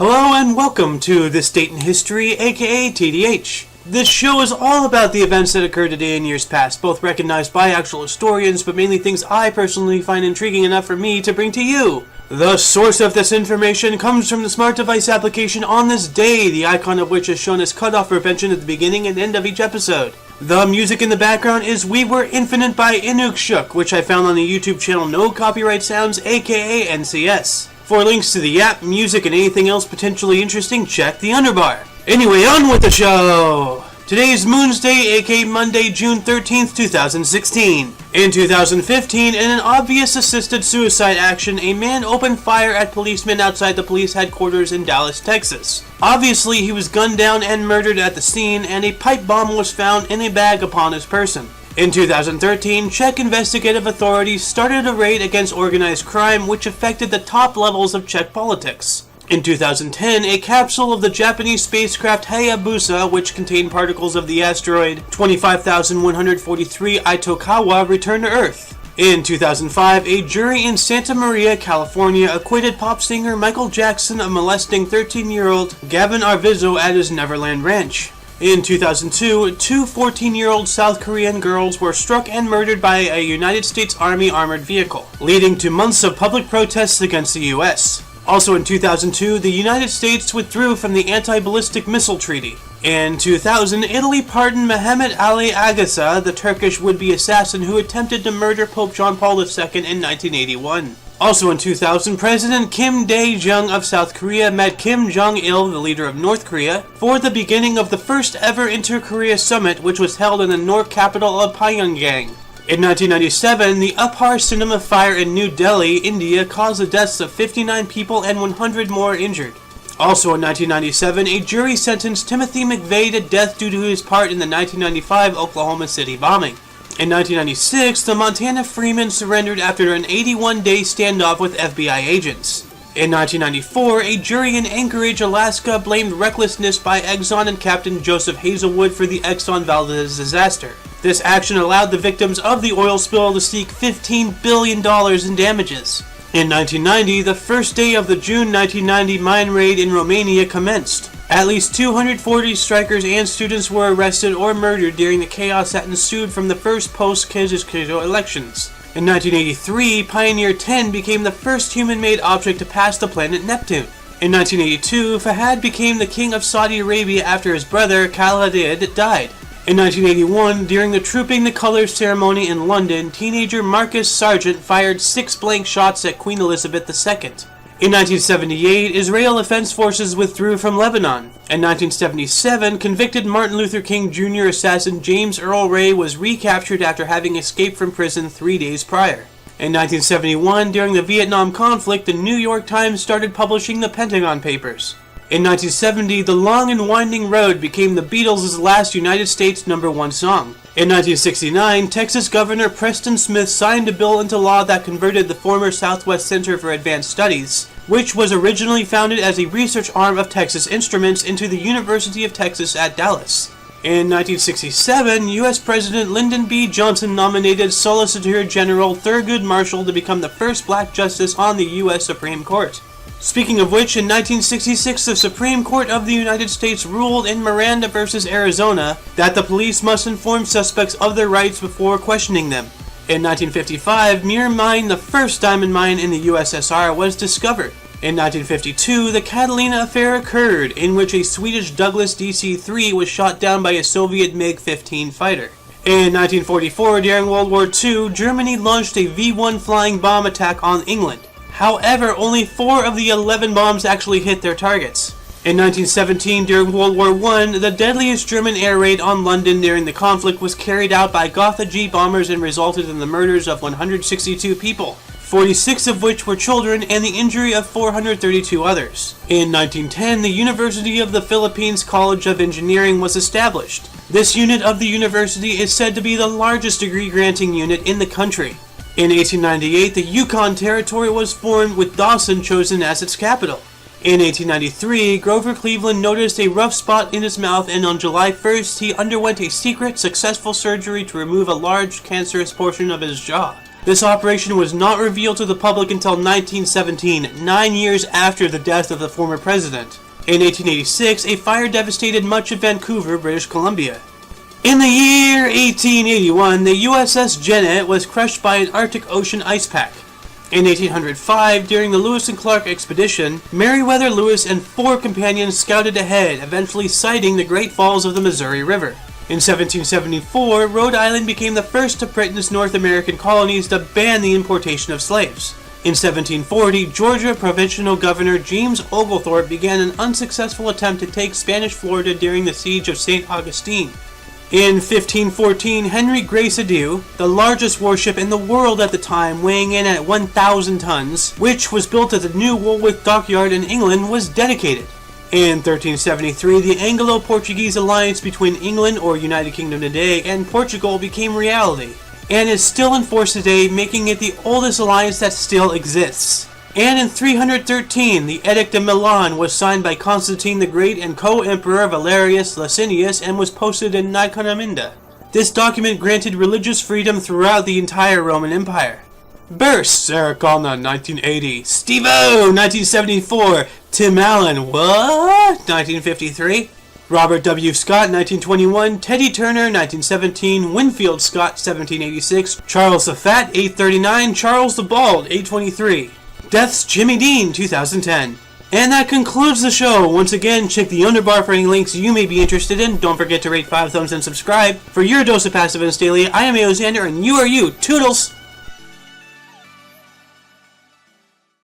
Hello and welcome to This Date in History, aka TDH. This show is all about the events that occurred today in years past, both recognized by actual historians, but mainly things I personally find intriguing enough for me to bring to you. The source of this information comes from the smart device application On This Day, the icon of which is shown as cutoff prevention at the beginning and end of each episode. The music in the background is We Were Infinite by Inukshuk, which I found on the YouTube channel No Copyright Sounds, aka NCS. For links to the app, music, and anything else potentially interesting, check the underbar. Anyway, on with the show! Today is Moon's Day, aka Monday, June 13th, 2016. In 2015, in an obvious assisted suicide action, a man opened fire at policemen outside the police headquarters in Dallas, Texas. Obviously, he was gunned down and murdered at the scene, and a pipe bomb was found in a bag upon his person. In 2013, Czech investigative authorities started a raid against organized crime which affected the top levels of Czech politics. In 2010, a capsule of the Japanese spacecraft Hayabusa, which contained particles of the asteroid 25,143 Itokawa, returned to Earth. In 2005, a jury in Santa Maria, California acquitted pop singer Michael Jackson of molesting 13-year-old Gavin Arvizo at his Neverland Ranch. In 2002, two 14-year-old South Korean girls were struck and murdered by a United States Army armored vehicle, leading to months of public protests against the U.S. Also in 2002, the United States withdrew from the Anti-Ballistic Missile Treaty. In 2000, Italy pardoned Mehmet Ali Agasa, the Turkish would-be assassin who attempted to murder Pope John Paul II in 1981. Also in 2000, President Kim Dae-jung of South Korea met Kim Jong-il, the leader of North Korea, for the beginning of the first ever Inter-Korea Summit, which was held in the North capital of Pyongyang. In 1997, the Upar cinema fire in New Delhi, India, caused the deaths of 59 people and 100 more injured. Also in 1997, a jury sentenced Timothy McVeigh to death due to his part in the 1995 Oklahoma City bombing. In 1996, the Montana Freemen surrendered after an 81-day standoff with FBI agents. In 1994, a jury in Anchorage, Alaska blamed recklessness by Exxon and Captain Joseph Hazelwood for the Exxon Valdez disaster. This action allowed the victims of the oil spill to seek $15 billion in damages. In 1990, the first day of the June 1990 mine raid in Romania commenced. At least 240 strikers and students were arrested or murdered during the chaos that ensued from the first post-Ceausescu elections. In 1983, Pioneer 10 became the first human-made object to pass the planet Neptune. In 1982, Fahad became the king of Saudi Arabia after his brother Khalid died. In 1981, during the Trooping the Colours ceremony in London, teenager Marcus Sargent fired 6 blank shots at Queen Elizabeth II. In 1978, Israel Defense Forces withdrew from Lebanon. In 1977, convicted Martin Luther King Jr. assassin James Earl Ray was recaptured after having escaped from prison 3 days prior. In 1971, during the Vietnam conflict, the New York Times started publishing the Pentagon Papers. In 1970, The Long and Winding Road became the Beatles' last United States #1 song. In 1969, Texas Governor Preston Smith signed a bill into law that converted the former Southwest Center for Advanced Studies, which was originally founded as a research arm of Texas Instruments, into the University of Texas at Dallas. In 1967, U.S. President Lyndon B. Johnson nominated Solicitor General Thurgood Marshall to become the first black justice on the U.S. Supreme Court. Speaking of which, in 1966, the Supreme Court of the United States ruled in Miranda v. Arizona that the police must inform suspects of their rights before questioning them. In 1955, Muir Mine, the first diamond mine in the USSR, was discovered. In 1952, the Catalina Affair occurred, in which a Swedish Douglas DC-3 was shot down by a Soviet MiG-15 fighter. In 1944, during World War II, Germany launched a V-1 flying bomb attack on England. However, only 4 of the 11 bombs actually hit their targets. In 1917, during World War I, the deadliest German air raid on London during the conflict was carried out by Gotha G bombers and resulted in the murders of 162 people, 46 of which were children, and the injury of 432 others. In 1910, the University of the Philippines College of Engineering was established. This unit of the university is said to be the largest degree-granting unit in the country. In 1898, the Yukon Territory was formed, with Dawson chosen as its capital. In 1893, Grover Cleveland noticed a rough spot in his mouth, and on July 1st, he underwent a secret, successful surgery to remove a large cancerous portion of his jaw. This operation was not revealed to the public until 1917, 9 years after the death of the former president. In 1886, a fire devastated much of Vancouver, British Columbia. In the year 1881, the USS Janet was crushed by an Arctic Ocean ice pack. In 1805, during the Lewis and Clark expedition, Meriwether Lewis and 4 companions scouted ahead, eventually sighting the Great Falls of the Missouri River. In 1774, Rhode Island became the first of Britain's North American colonies to ban the importation of slaves. In 1740, Georgia Provincial Governor James Oglethorpe began an unsuccessful attempt to take Spanish Florida during the Siege of St. Augustine. In 1514, Henry Grace Adieu, the largest warship in the world at the time, weighing in at 1,000 tons, which was built at the new Woolwich Dockyard in England, was dedicated. In 1373, the Anglo-Portuguese alliance between England, or United Kingdom today, and Portugal became reality, and is still in force today, making it the oldest alliance that still exists. And in 313, the Edict of Milan was signed by Constantine the Great and co-emperor Valerius Licinius and was posted in Nicomedia. This document granted religious freedom throughout the entire Roman Empire. Births: Sarah Connor, 1980. Steve-O, 1974. Tim Allen, what? 1953. Robert W. Scott, 1921. Teddy Turner, 1917. Winfield Scott, 1786. Charles the Fat, 839. Charles the Bald, 823. Deaths: Jimmy Dean, 2010. And that concludes the show. Once again, check the underbar for any links you may be interested in. Don't forget to rate 5 thumbs and subscribe. For your dose of passive and daily, I am Aoxander, and you are you. Toodles!